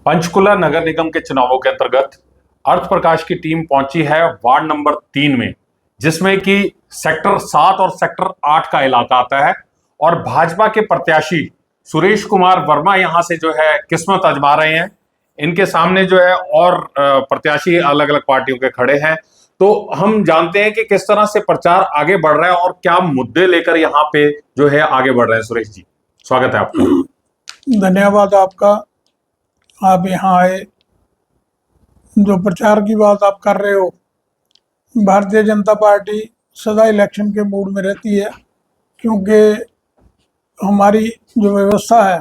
पंचकुला नगर निगम के चुनावों के अंतर्गत अर्थ प्रकाश की टीम पहुंची है वार्ड नंबर 3 में, जिसमें कि सेक्टर 7 और सेक्टर 8 का इलाका आता है। और भाजपा के प्रत्याशी सुरेश कुमार वर्मा यहां से जो है किस्मत आजमा रहे हैं। इनके सामने जो है और प्रत्याशी अलग अलग पार्टियों के खड़े हैं। तो हम जानते हैं कि किस तरह से प्रचार आगे बढ़ रहा है और क्या मुद्दे लेकर यहाँ पे जो है आगे बढ़ रहे हैं। सुरेश जी, स्वागत है आपका। धन्यवाद आपका। आप यहाँ आए, जो प्रचार की बात आप कर रहे हो, भारतीय जनता पार्टी सदा इलेक्शन के मूड में रहती है, क्योंकि हमारी जो व्यवस्था है,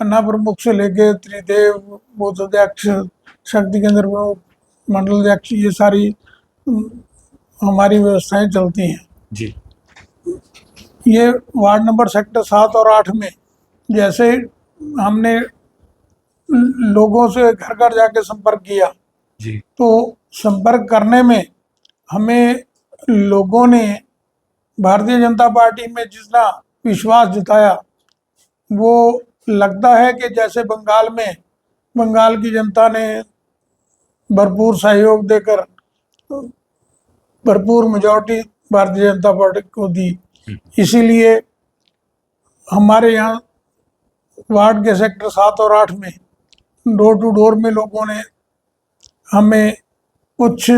पन्ना प्रमुख से लेके त्रिदेव, बूथ अध्यक्ष, शक्ति केंद्र प्रमुख, मंडल अध्यक्ष, ये सारी हमारी व्यवस्थाएं चलती हैं जी। ये वार्ड नंबर सेक्टर 7 और 8 में जैसे हमने लोगों से घर घर जाके संपर्क किया जी। तो संपर्क करने में हमें लोगों ने भारतीय जनता पार्टी में जितना विश्वास जताया, वो लगता है कि जैसे बंगाल की जनता ने भरपूर सहयोग देकर भरपूर मेजॉरिटी भारतीय जनता पार्टी को दी। इसीलिए हमारे यहाँ वार्ड के सेक्टर 7 और 8 में डोर टू डोर में लोगों ने हमें कुछ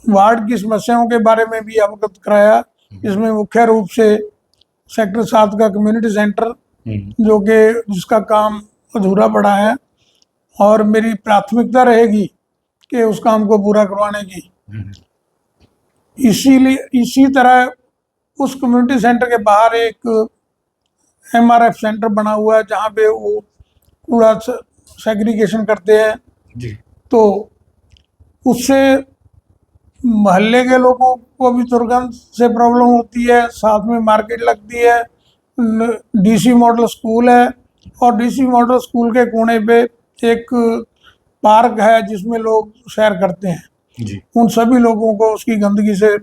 वार्ड की समस्याओं के बारे में भी अवगत कराया। इसमें मुख्य रूप से सेक्टर 7 का कम्युनिटी सेंटर, जो कि जिसका काम अधूरा पड़ा है, और मेरी प्राथमिकता रहेगी कि उस काम को पूरा करवाने की। इसी तरह उस कम्युनिटी सेंटर के बाहर एक MRF सेंटर बना हुआ है, जहाँ पे वो कूड़ा सेग्रीगेशन करते हैं जी। तो उससे मोहल्ले के लोगों को भी दुर्गंध से प्रॉब्लम होती है। साथ में मार्केट लगती है, DC मॉडल स्कूल है, और DC मॉडल स्कूल के कोने पे एक पार्क है जिसमें लोग सैर करते हैं जी। उन सभी लोगों को उसकी गंदगी से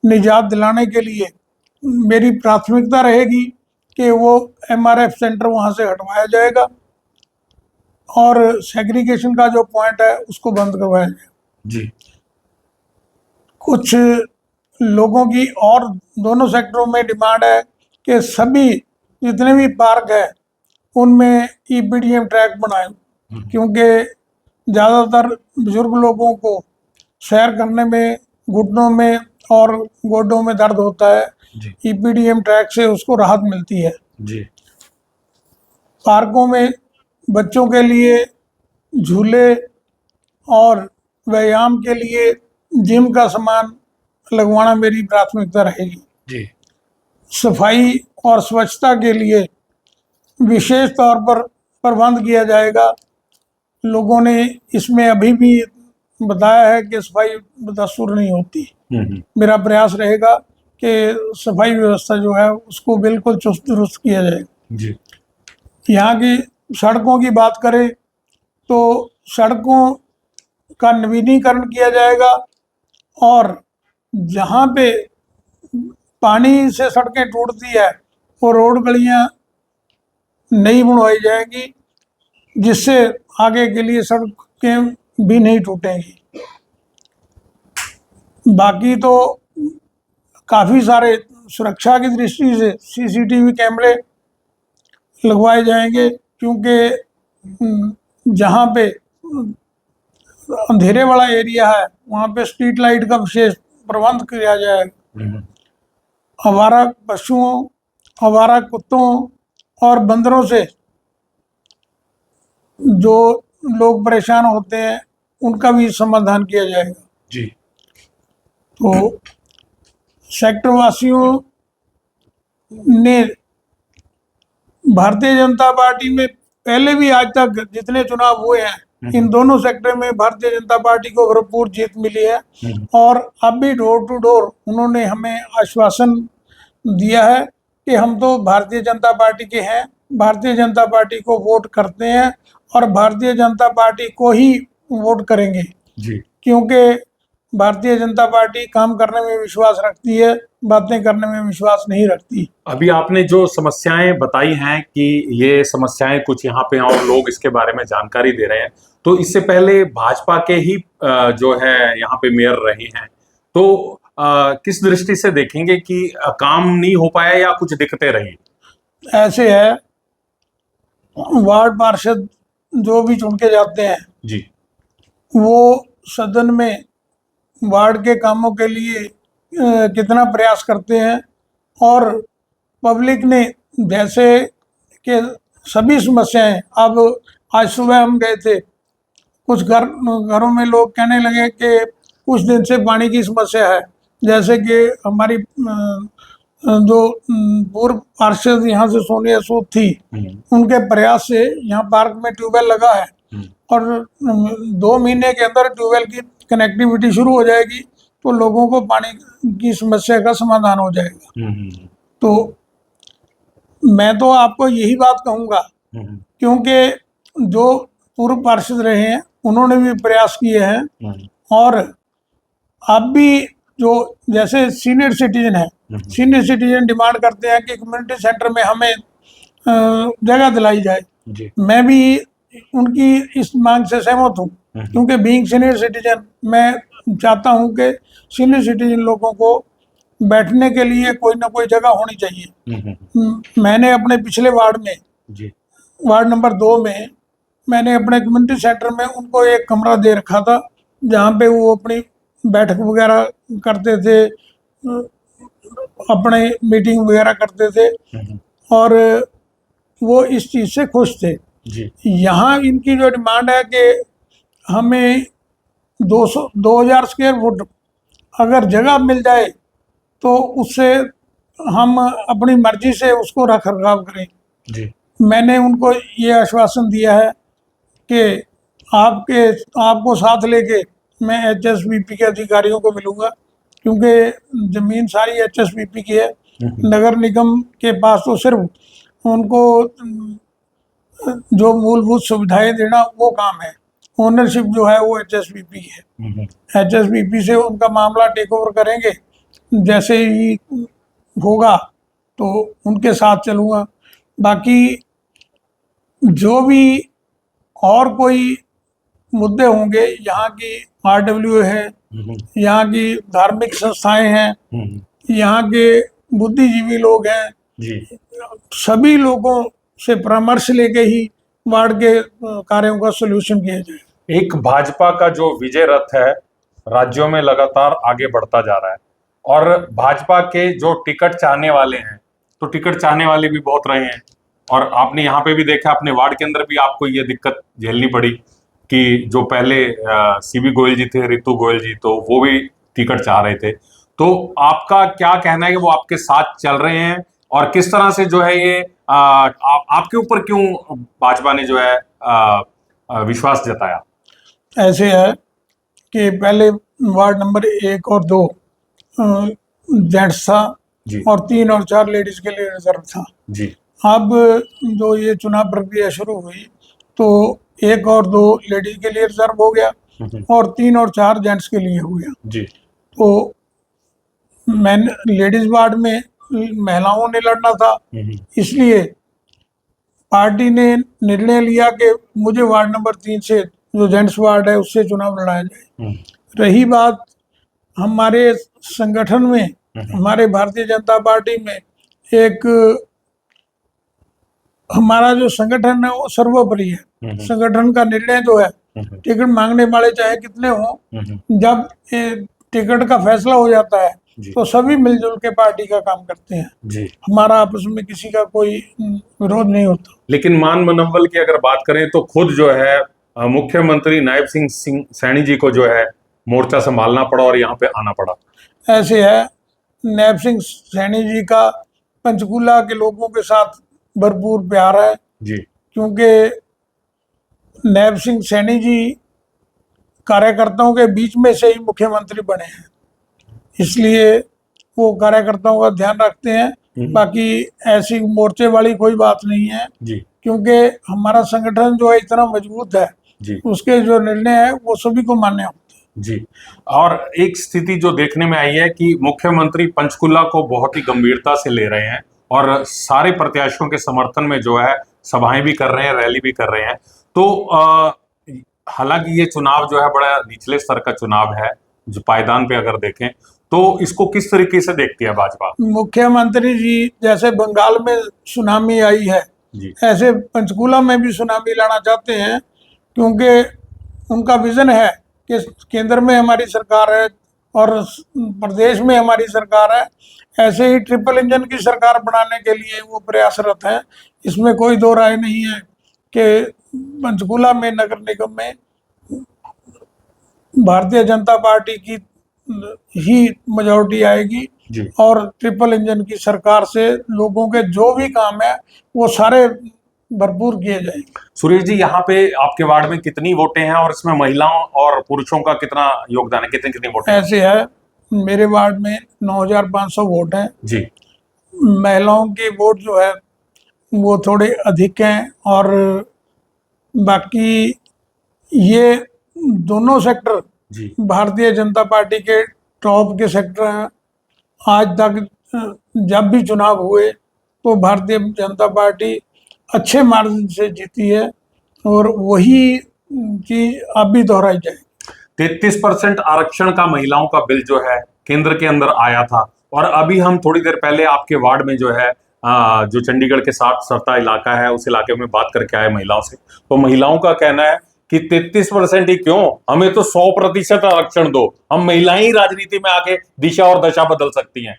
निजात दिलाने के लिए मेरी प्राथमिकता रहेगी कि वो MRF सेंटर वहाँ से हटवाया जाएगा और सेग्रीगेशन का जो पॉइंट है उसको बंद करवाया जाएगा जी। कुछ लोगों की और दोनों सेक्टरों में डिमांड है कि सभी जितने भी पार्क है उनमें EPDM ट्रैक बनाए, क्योंकि ज़्यादातर बुजुर्ग लोगों को सैर करने में घुटनों में और गोडों में दर्द होता है। EPDM ट्रैक से उसको राहत मिलती है जी। पार्कों में बच्चों के लिए झूले और व्यायाम के लिए जिम का सामान लगवाना मेरी प्राथमिकता रहेगी जी। सफाई और स्वच्छता के लिए विशेष तौर पर प्रबंध किया जाएगा। लोगों ने इसमें अभी भी बताया है कि सफाई दस्तूर नहीं होती। मेरा प्रयास रहेगा कि सफाई व्यवस्था जो है उसको बिल्कुल चुस्त दुरुस्त किया जाएगा जी। यहाँ की सड़कों की बात करें तो सड़कों का नवीनीकरण किया जाएगा, और जहाँ पे पानी से सड़कें टूटती है वो रोड गलियाँ नई बनवाई जाएगी, जिससे आगे के लिए सड़कें भी नहीं टूटेंगी। बाकी तो काफ़ी सारे सुरक्षा की दृष्टि से CCTV कैमरे लगवाए जाएंगे, क्योंकि जहाँ पे अंधेरे वाला एरिया है वहाँ पे स्ट्रीट लाइट का विशेष प्रबंध किया जाएगा। आवारा पशुओं, आवारा कुत्तों और बंदरों से जो लोग परेशान होते हैं उनका भी समाधान किया जाएगा जी। तो सेक्टर वासियों ने भारतीय जनता पार्टी में पहले भी आज तक जितने चुनाव हुए हैं, इन दोनों सेक्टर में भारतीय जनता पार्टी को भरपूर जीत मिली है, और अब भी डोर टू डोर उन्होंने हमें आश्वासन दिया है कि हम तो भारतीय जनता पार्टी के हैं, भारतीय जनता पार्टी को वोट करते हैं और भारतीय जनता पार्टी को ही वोट करेंगे जी। क्योंकि भारतीय जनता पार्टी काम करने में विश्वास रखती है, बातें करने में विश्वास नहीं रखती। अभी आपने जो समस्याएं बताई हैं कि ये समस्याएं कुछ यहाँ पे हैं और लोग इसके बारे में जानकारी दे रहे हैं, तो इससे पहले भाजपा के ही जो है यहाँ पे मेयर रहे हैं, तो किस दृष्टि से देखेंगे कि काम नहीं हो पाया या कुछ दिक्कतें रही? ऐसे है, वार्ड पार्षद जो भी चुन के जाते हैं जी। वो सदन में वार्ड के कामों के लिए कितना प्रयास करते हैं, और पब्लिक ने जैसे कि सभी समस्याएं, अब आज सुबह हम गए थे, कुछ घरों में लोग कहने लगे कि कुछ दिन से पानी की समस्या है। जैसे कि हमारी जो पूर्व पार्षद यहाँ से सोनिया सूद थी, उनके प्रयास से यहाँ पार्क में ट्यूबवेल लगा है और 2 महीने के अंदर ट्यूबवेल की कनेक्टिविटी शुरू हो जाएगी, तो लोगों को पानी की समस्या का समाधान हो जाएगा। तो मैं तो आपको यही बात कहूँगा, क्योंकि जो पूर्व पार्षद रहे हैं उन्होंने भी प्रयास किए हैं, और आप भी जो जैसे सीनियर सिटीजन है, सीनियर सिटीजन डिमांड करते हैं कि कम्युनिटी सेंटर में हमें जगह दिलाई जाए। मैं भी उनकी इस मांग से सहमत हूँ, क्योंकि बीइंग सीनियर सिटीजन मैं चाहता हूँ कि सीनियर सिटीजन लोगों को बैठने के लिए कोई ना कोई जगह होनी चाहिए। मैंने अपने पिछले वार्ड में, वार्ड नंबर 2 में, मैंने अपने कम्युनिटी सेंटर में उनको एक कमरा दे रखा था, जहाँ पे वो अपनी बैठक वगैरह करते थे, अपने मीटिंग वगैरह करते थे, और वो इस चीज़ से खुश थे। यहाँ इनकी जो डिमांड है कि हमें 2000 स्क्वायर फुट अगर जगह मिल जाए तो उससे हम अपनी मर्जी से उसको रख रखाव करें। मैंने उनको ये आश्वासन दिया है कि आपको साथ लेके मैं HSBP के अधिकारियों को मिलूंगा, क्योंकि ज़मीन सारी HSBP की है। नगर निगम के पास तो सिर्फ उनको जो मूलभूत सुविधाएं देना वो काम है, ओनरशिप जो है वो HSBP की है। HSBP से उनका मामला टेक ओवर करेंगे, जैसे ही होगा तो उनके साथ चलूँगा। बाकी जो भी और कोई मुद्दे होंगे, यहाँ की RWA है, यहाँ की धार्मिक संस्थाएं हैं, यहाँ के बुद्धिजीवी लोग हैं, सभी लोगों से परामर्श लेके ही वार्ड के कार्यों का सलूशन किया जाए। एक भाजपा का जो विजय रथ है राज्यों में लगातार आगे बढ़ता जा रहा है, और भाजपा के जो टिकट चाहने वाले हैं, तो टिकट चाहने वाले भी बहुत रहे हैं, और आपने यहाँ पे भी देखा, अपने वार्ड के अंदर भी आपको ये दिक्कत झेलनी पड़ी कि जो पहले CB गोयल जी थे, रितु गोयल जी, तो वो भी टिकट चाह रहे थे। तो आपका क्या कहना है कि वो आपके साथ चल रहे हैं, और किस तरह से जो है ये आपके ऊपर क्यों भाजपा ने जो है विश्वास जताया? ऐसे है कि पहले वार्ड नंबर 1 और 2 जेंट्स था, और 3 और 4 लेडीज के लिए रिजर्व था। अब जो ये चुनाव प्रक्रिया शुरू हुई तो 1 और 2 लेडीज के लिए रिजर्व हो गया, और 3 और 4 जेंट्स के लिए हो गया। तो मैंने लेडीज वार्ड में महिलाओं ने लड़ना था, इसलिए पार्टी ने निर्णय लिया कि मुझे वार्ड नंबर 3 से, जो जेंट्स वार्ड है, उससे चुनाव लड़ाया जाए। रही बात हमारे संगठन में, हमारे भारतीय जनता पार्टी में एक हमारा जो संगठन है वो सर्वोपरि है। संगठन का निर्णय जो है, टिकट मांगने वाले चाहे कितने हों, जब टिकट का फैसला हो जाता है तो सभी मिलजुल के पार्टी का काम करते हैं। हमारा आपस में किसी का कोई विरोध नहीं होता। लेकिन मान मनोबल की अगर बात करें तो खुद जो है मुख्यमंत्री नायब सिंह सैनी जी को जो है मोर्चा संभालना पड़ा और यहाँ पे आना पड़ा। ऐसे है, नायब सिंह सैनी जी का पंचकूला के लोगों के साथ भरपूर प्यार है, क्योंकि नायब सिंह सैनी जी कार्यकर्ताओं के बीच में से ही मुख्यमंत्री बने हैं, इसलिए वो कार्यकर्ताओं का ध्यान रखते हैं। बाकी ऐसी मोर्चे वाली कोई बात नहीं है, क्योंकि हमारा संगठन जो है इतना मजबूत है, उसके जो निर्णय है वो सभी को मान्य होते हैं। जी। और एक स्थिति जो देखने में आई है कि मुख्यमंत्री पंचकुला को बहुत ही गंभीरता से ले रहे हैं और सारे प्रत्याशियों के समर्थन में जो है सभाएं भी कर रहे हैं, रैली भी कर रहे हैं। तो हालांकि ये चुनाव जो है बड़ा निचले स्तर का चुनाव है, जो पायदान पे अगर देखें तो इसको किस तरीके से देखती है भाजपा? मुख्यमंत्री जी जैसे बंगाल में सुनामी आई है, जी। ऐसे पंचकुला में भी सुनामी लाना चाहते हैं, क्योंकि उनका विजन है कि केंद्र में हमारी सरकार है और प्रदेश में हमारी सरकार है। ऐसे ही ट्रिपल इंजन की सरकार बनाने के लिए वो प्रयासरत हैं। इसमें कोई दो राय नहीं है कि पंचकुला में नगर निगम में भारतीय जनता पार्टी की ही मेजॉरिटी आएगी जी। और ट्रिपल इंजन की सरकार से लोगों के जो भी काम है वो सारे भरपूर किए जाएंगे। सुरेश जी, यहाँ पे आपके वार्ड में कितनी वोटें हैं और इसमें महिलाओं और पुरुषों का कितना योगदान है, कितनी कितनी वोटें हैं? ऐसे है, मेरे वार्ड में 9,500 वोट हैं। जी। महिलाओं के वोट जो है वो थोड़े अधिक हैं और बाकी ये दोनों सेक्टर जी। भारतीय जनता पार्टी के टॉप के सेक्टर हैं। आज तक जब भी चुनाव हुए तो भारतीय जनता पार्टी अच्छे मार्जिन से जीती है और वही चीज अब भी दोहराई जाए। 33% आरक्षण का महिलाओं का बिल जो है केंद्र के अंदर आया था और अभी हम थोड़ी देर पहले आपके वार्ड में जो है जो चंडीगढ़ के साथ सरता इलाका है उस इलाके में बात करके आए महिलाओं से, तो महिलाओं का कहना है कि 33% ही क्यों, हमें तो 100% आरक्षण दो, हम महिलाएं ही राजनीति में आके दिशा और दशा बदल सकती हैं।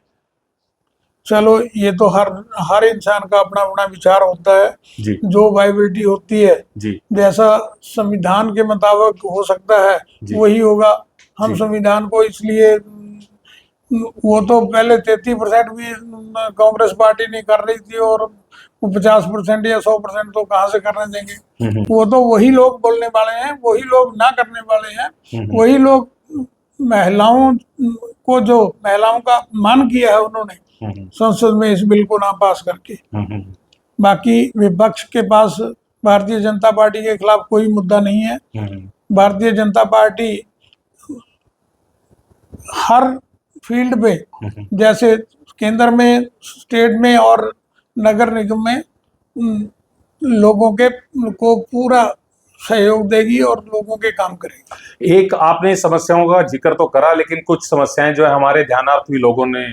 चलो ये तो हर इंसान का अपना अपना विचार होता है जी। जो वाइबिलिटी होती है जी। जैसा संविधान के मुताबिक हो सकता है वही होगा। हम संविधान को इसलिए वो तो पहले 33% भी कांग्रेस पार्टी नहीं कर रही थी और 50% या 100% तो कहाँ से करने देंगे। वो तो वही लोग बोलने वाले हैं, वही लोग ना करने वाले हैं, वही लोग महिलाओं को जो महिलाओं का मान किया है उन्होंने संसद में इस बिल को ना पास करके। बाकी विपक्ष के पास भारतीय जनता पार्टी के खिलाफ कोई मुद्दा नहीं है। भारतीय जनता पार्टी हर फील्ड पे जैसे केंद्र में, स्टेट में और नगर निगम में लोगों के को पूरा सहयोग देगी और लोगों के काम करेगी। एक आपने समस्याओं का जिक्र तो करा, लेकिन कुछ समस्याएं जो है हमारे ध्यानार्थ भी लोगों ने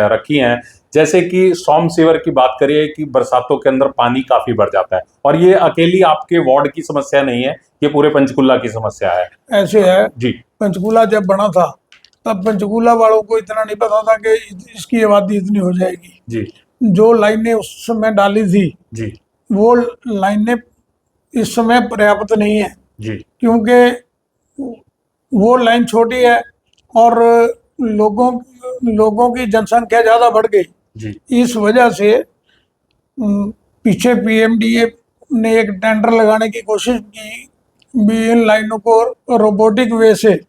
रखी हैं, जैसे कि सोम सीवर की बात करिए कि बरसातों के अंदर पानी काफी बढ़ जाता है और ये अकेली आपके वार्ड की समस्या नहीं है, ये पूरे पंचकुला की समस्या है। ऐसे है जी। पंचकुला जब बना था तब पंचकुला वालों को इतना नहीं पता था कि इसकी आबादी इतनी हो जाएगी। जी। जो लाइनें उस समय डाली थी जी। वो लाइनें इस समय पर्याप्त नहीं है। जी। क्योंकि वो लाइन छोटी है और लोगों की जनसंख्या ज्यादा बढ़ गई। जी। इस वजह से पीछे पीएमडीए ने एक टेंडर लगाने की कोशिश की भी इन लाइनों को रोबोटिक वे से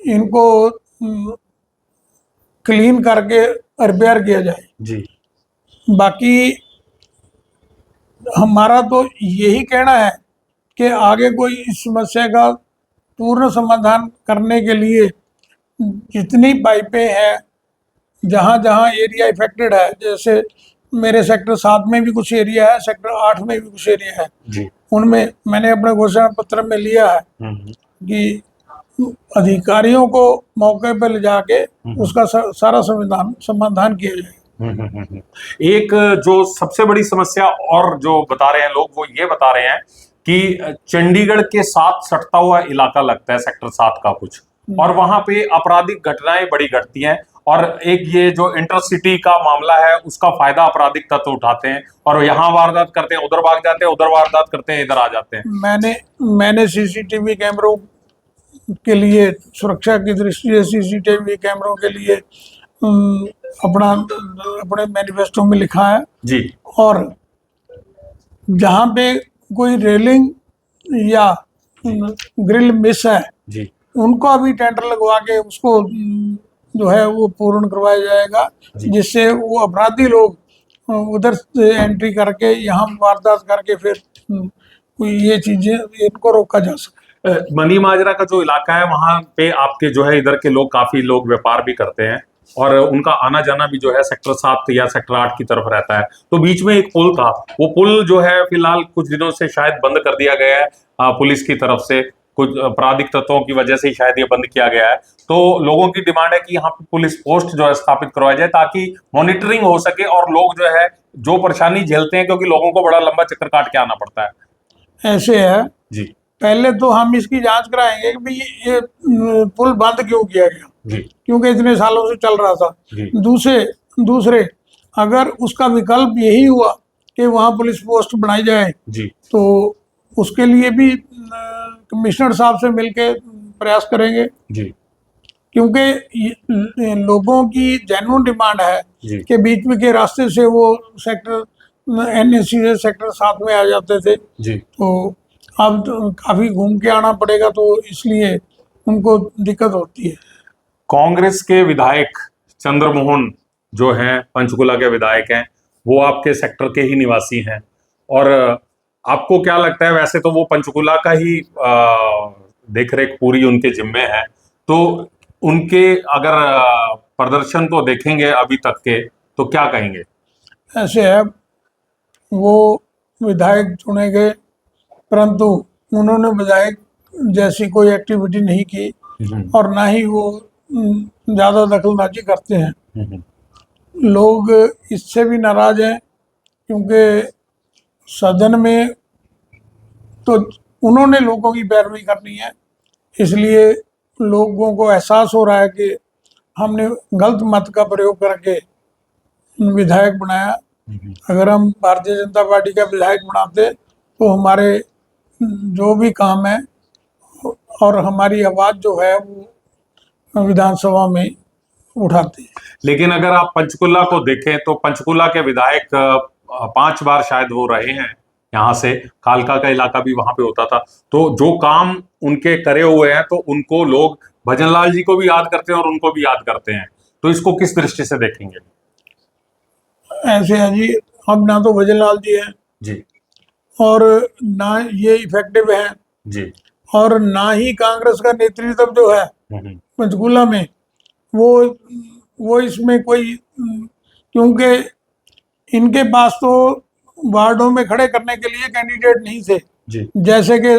इनको क्लीन करके रिपेयर किया जाए। जी। बाकी हमारा तो यही कहना है कि आगे कोई इस समस्या का पूर्ण समाधान करने के लिए जितनी पाइपें हैं, जहाँ जहाँ एरिया इफेक्टेड है, जैसे मेरे सेक्टर 7 में भी कुछ एरिया है, सेक्टर 8 में भी कुछ एरिया है जी। उनमें मैंने अपने घोषणा पत्र में लिया है कि अधिकारियों को मौके पर ले जाके उसका सारा समाधान किया जाए। एक जो सबसे बड़ी समस्या और जो बता रहे हैं लोग वो ये बता रहे हैं कि चंडीगढ़ के साथ सटता हुआ इलाका लगता है सेक्टर 7 का कुछ, और वहां पे आपराधिक घटनाएं बड़ी घटती हैं और एक ये जो इंटरसिटी का मामला है उसका फायदा आपराधिक तत्व उठाते हैं और यहाँ वारदात करते हैं, उधर भाग जाते हैं, उधर वारदात करते हैं, इधर आ जाते हैं। मैंने सीसीटीवी कैमरों के लिए, सुरक्षा की दृष्टि से सीसीटीवी कैमरों के लिए अपने मैनिफेस्टो में लिखा है जी। और जहाँ पे कोई रेलिंग या ग्रिल मिस है जी, उनको अभी टेंडर लगवा के उसको जो है वो पूर्ण करवाया जाएगा, जिससे वो अपराधी लोग उधर से एंट्री करके यहाँ वारदात करके फिर ये चीजें इनको रोका जा सके। मनी माजरा का जो इलाका है वहां पे आपके जो है इधर के लोग, काफी लोग व्यापार भी करते हैं और उनका आना जाना भी जो है सेक्टर 7 या सेक्टर 8 की तरफ रहता है। तो बीच में एक पुल था, वो पुल जो है फिलहाल कुछ दिनों से शायद बंद कर दिया गया है पुलिस की तरफ से, कुछ आपराधिक तत्वों की वजह से शायद ये बंद किया गया है। तो लोगों की डिमांड है कि यहाँ पे पुलिस पोस्ट जो है स्थापित करवाया जाए ताकि मॉनिटरिंग हो सके और लोग जो है जो परेशानी झेलते हैं, क्योंकि लोगों को बड़ा लंबा चक्कर काट के आना पड़ता है। ऐसे है, जी पहले तो हम इसकी जांच कराएंगे कि भाई ये पुल बंद क्यों किया गया, जी क्योंकि इतने सालों से चल रहा था। जी दूसरे अगर उसका विकल्प यही हुआ कि वहाँ पुलिस पोस्ट बनाई जाए जी तो उसके लिए भी कमिश्नर साहब से मिलके प्रयास करेंगे, जी क्योंकि लोगों की जेन्युइन डिमांड है जी कि बीच में के रास्ते से वो सेक्टर एनएसी से सेक्टर 7 में आ जाते थे, जी। तो अब तो काफी घूम के आना पड़ेगा, तो इसलिए उनको दिक्कत होती है। कांग्रेस के विधायक चंद्रमोहन जो हैं, पंचकुला के विधायक हैं, वो आपके सेक्टर के ही निवासी हैं और आपको क्या लगता है, वैसे तो वो पंचकुला का ही देखरेख पूरी उनके जिम्मे है, तो उनके अगर प्रदर्शन को देखेंगे अभी तक के तो क्या कहेंगे? ऐसे है, वो विधायक चुने गए परंतु उन्होंने विधायक जैसी कोई एक्टिविटी नहीं की और ना ही वो ज़्यादा दखलंदाजी करते हैं। लोग इससे भी नाराज हैं क्योंकि सदन में तो उन्होंने लोगों की पैरवी करनी है, इसलिए लोगों को एहसास हो रहा है कि हमने गलत मत का प्रयोग करके विधायक बनाया। अगर हम भारतीय जनता पार्टी का विधायक बनाते तो हमारे जो भी काम है और हमारी आवाज़ जो है वो विधानसभा में उठाते हैं। लेकिन अगर आप पंचकुला को देखें तो पंचकुला के विधायक 5 बार शायद वो रहे हैं, यहाँ से कालका का इलाका भी वहां पे होता था, तो जो काम उनके करे हुए हैं तो उनको लोग भजनलाल जी को भी याद करते हैं और उनको भी याद करते हैं, तो इसको किस दृष्टि से देखेंगे? ऐसे है जी, अब ना तो भजनलाल जी हैं जी और ना ये इफेक्टिव है जी और ना ही कांग्रेस का नेतृत्व जो है पंचकुला में वो इसमें कोई, क्योंकि इनके पास तो वार्डों में खड़े करने के लिए कैंडिडेट नहीं थे जी जैसे कि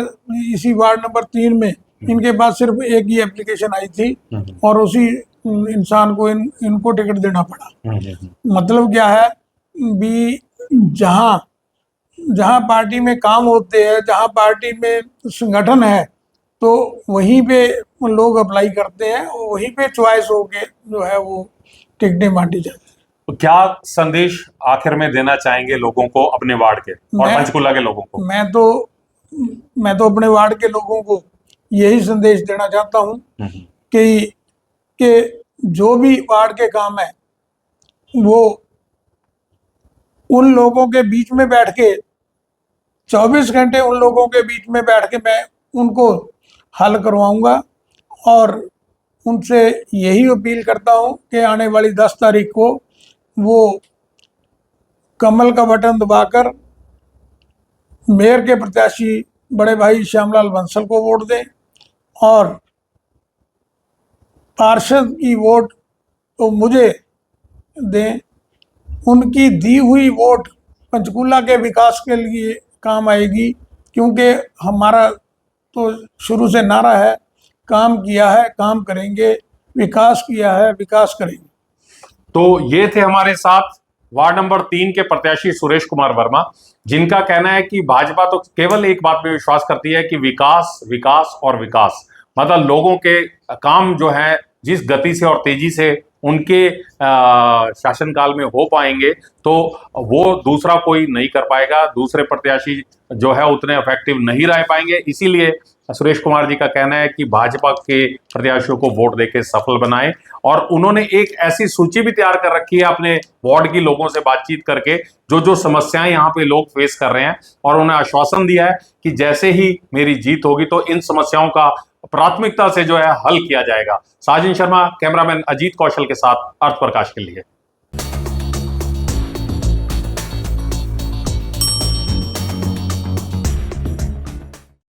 इसी वार्ड नंबर 3 में इनके पास सिर्फ एक ही एप्लीकेशन आई थी और उसी इंसान को इनको टिकट देना पड़ा। मतलब क्या है भी, जहाँ पार्टी में काम होते हैं, जहाँ पार्टी में संगठन है, तो वहीं पे लोग अप्लाई करते हैं, वहीं पे चॉइस होके जो है वो टिकटें बांटी जाती हैं। तो क्या संदेश आखिर में देना चाहेंगे लोगों को, अपने वार्ड के और पंचकुला के लोगों को? मैं तो अपने वार्ड के लोगों को यही संदेश देना चाहता हूँ कि जो भी वार्ड के काम है वो उन लोगों के बीच में बैठ के 24 घंटे उन लोगों के बीच में बैठ के मैं उनको हल करवाऊंगा और उनसे यही अपील करता हूं कि आने वाली 10 तारीख को वो कमल का बटन दबाकर मेयर के प्रत्याशी बड़े भाई श्यामलाल बंसल को वोट दें और पार्षद की वोट तो मुझे दें। उनकी दी हुई वोट पंचकुला के विकास के लिए काम आएगी, क्योंकि हमारा तो शुरू से नारा है, काम किया है काम करेंगे, विकास किया है विकास करेंगे। तो ये थे हमारे साथ वार्ड नंबर 3 के प्रत्याशी सुरेश कुमार वर्मा, जिनका कहना है कि भाजपा तो केवल एक बात में विश्वास करती है कि विकास विकास और विकास, मतलब लोगों के काम जो है जिस गति से और तेजी से उनके शासनकाल में हो पाएंगे तो वो दूसरा कोई नहीं कर पाएगा, दूसरे प्रत्याशी जो है उतने इफेक्टिव नहीं रह पाएंगे। इसीलिए सुरेश कुमार जी का कहना है कि भाजपा के प्रत्याशियों को वोट देके सफल बनाएं और उन्होंने एक ऐसी सूची भी तैयार कर रखी है अपने वार्ड की लोगों से बातचीत करके, जो समस्याएं यहाँ पे लोग फेस कर रहे हैं, और उन्हें आश्वासन दिया है कि जैसे ही मेरी जीत होगी तो इन समस्याओं का प्राथमिकता से जो है हल किया जाएगा। साजिन शर्मा, कैमरामैन अजीत कौशल के साथ अर्थ प्रकाश के लिए।